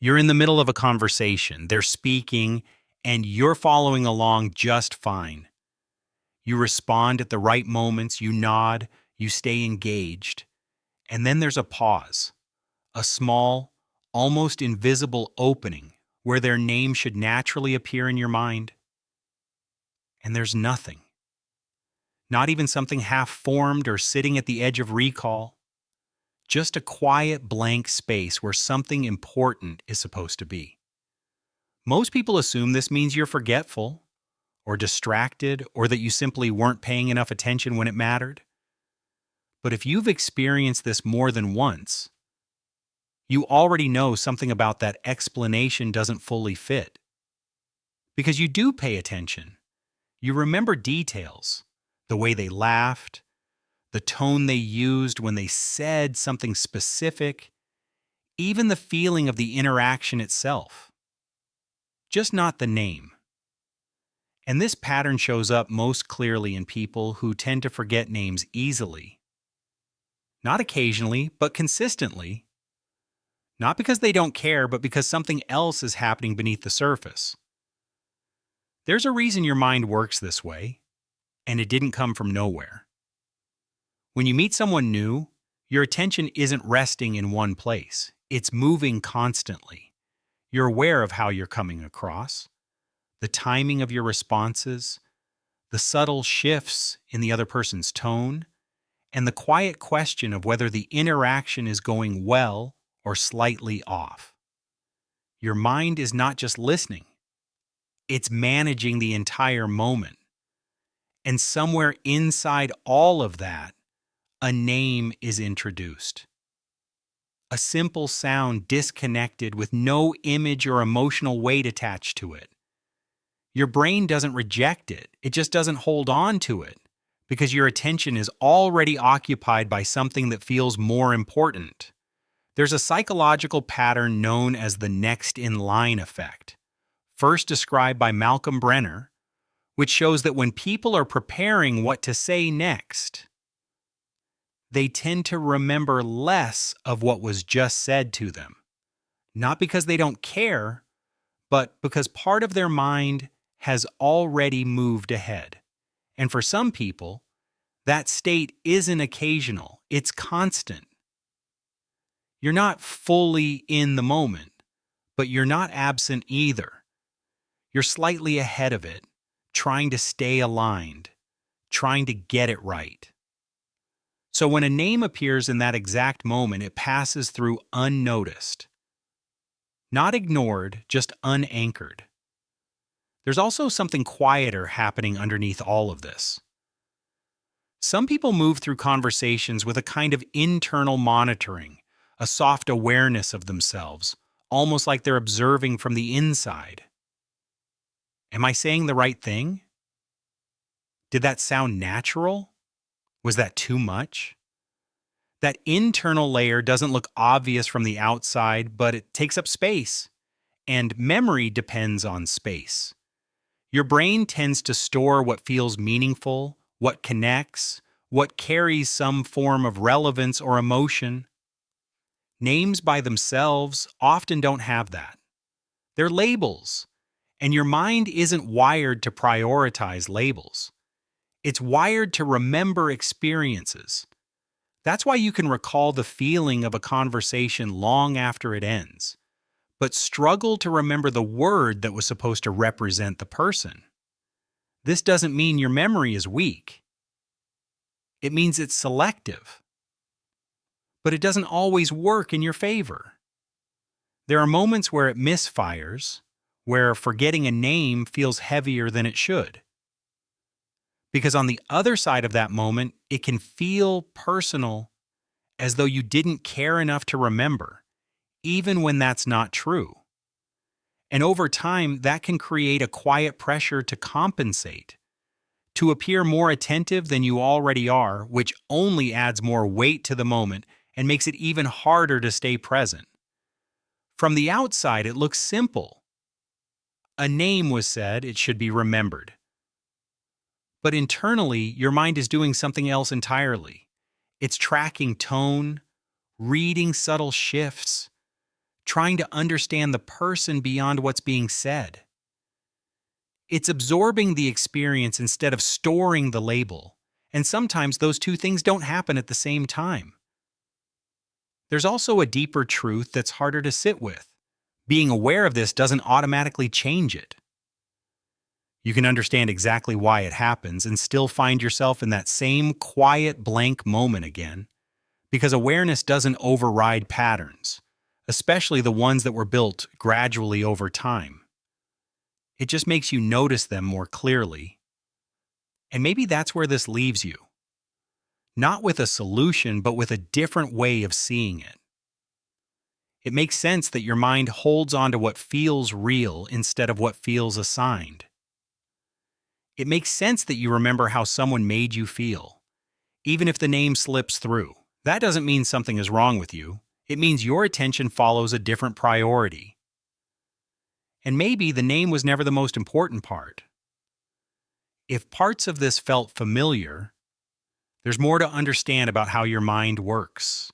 You're in the middle of a conversation, they're speaking, and you're following along just fine. You respond at the right moments, you nod, you stay engaged. And then there's a pause, a small, almost invisible opening where their name should naturally appear in your mind. And there's nothing. Not even something half formed or sitting at the edge of recall. Just a quiet blank space where something important is supposed to be. Most people assume this means you're forgetful, or distracted, or that you simply weren't paying enough attention when it mattered. But if you've experienced this more than once, you already know something about that explanation doesn't fully fit. Because you do pay attention. You remember details, the way they laughed, the tone they used when they said something specific, even the feeling of the interaction itself. Just not the name. And this pattern shows up most clearly in people who tend to forget names easily. Not occasionally, but consistently. Not because they don't care, but because something else is happening beneath the surface. There's a reason your mind works this way, and it didn't come from nowhere. When you meet someone new, your attention isn't resting in one place. It's moving constantly. You're aware of how you're coming across, the timing of your responses, the subtle shifts in the other person's tone, and the quiet question of whether the interaction is going well or slightly off. Your mind is not just listening, it's managing the entire moment. And somewhere inside all of that, a name is introduced. A simple sound disconnected with no image or emotional weight attached to it. Your brain doesn't reject it, it just doesn't hold on to it, because your attention is already occupied by something that feels more important. There's a psychological pattern known as the next in line effect, first described by Malcolm Brenner, which shows that when people are preparing what to say next, they tend to remember less of what was just said to them. Not because they don't care, but because part of their mind has already moved ahead. And for some people, that state isn't occasional, it's constant. You're not fully in the moment, but you're not absent either. You're slightly ahead of it, trying to stay aligned, trying to get it right. So when a name appears in that exact moment, it passes through unnoticed. Not ignored, just unanchored. There's also something quieter happening underneath all of this. Some people move through conversations with a kind of internal monitoring, a soft awareness of themselves, almost like they're observing from the inside. Am I saying the right thing? Did that sound natural? Was that too much? That internal layer doesn't look obvious from the outside, but it takes up space. And memory depends on space. Your brain tends to store what feels meaningful, what connects, what carries some form of relevance or emotion. Names by themselves often don't have that. They're labels, and your mind isn't wired to prioritize labels. It's wired to remember experiences. That's why you can recall the feeling of a conversation long after it ends, but struggle to remember the word that was supposed to represent the person. This doesn't mean your memory is weak. It means it's selective. But it doesn't always work in your favor. There are moments where it misfires, where forgetting a name feels heavier than it should. Because on the other side of that moment, it can feel personal, as though you didn't care enough to remember, even when that's not true. And over time, that can create a quiet pressure to compensate, to appear more attentive than you already are, which only adds more weight to the moment and makes it even harder to stay present. From the outside, it looks simple. A name was said, it should be remembered. But internally, your mind is doing something else entirely. It's tracking tone, reading subtle shifts, trying to understand the person beyond what's being said. It's absorbing the experience instead of storing the label, and sometimes those two things don't happen at the same time. There's also a deeper truth that's harder to sit with. Being aware of this doesn't automatically change it. You can understand exactly why it happens and still find yourself in that same quiet blank moment again, because awareness doesn't override patterns, especially the ones that were built gradually over time. It just makes you notice them more clearly. And maybe that's where this leaves you. Not with a solution, but with a different way of seeing it. It makes sense that your mind holds on to what feels real instead of what feels assigned. It makes sense that you remember how someone made you feel, even if the name slips through. That doesn't mean something is wrong with you. It means your attention follows a different priority. And maybe the name was never the most important part. If parts of this felt familiar, there's more to understand about how your mind works.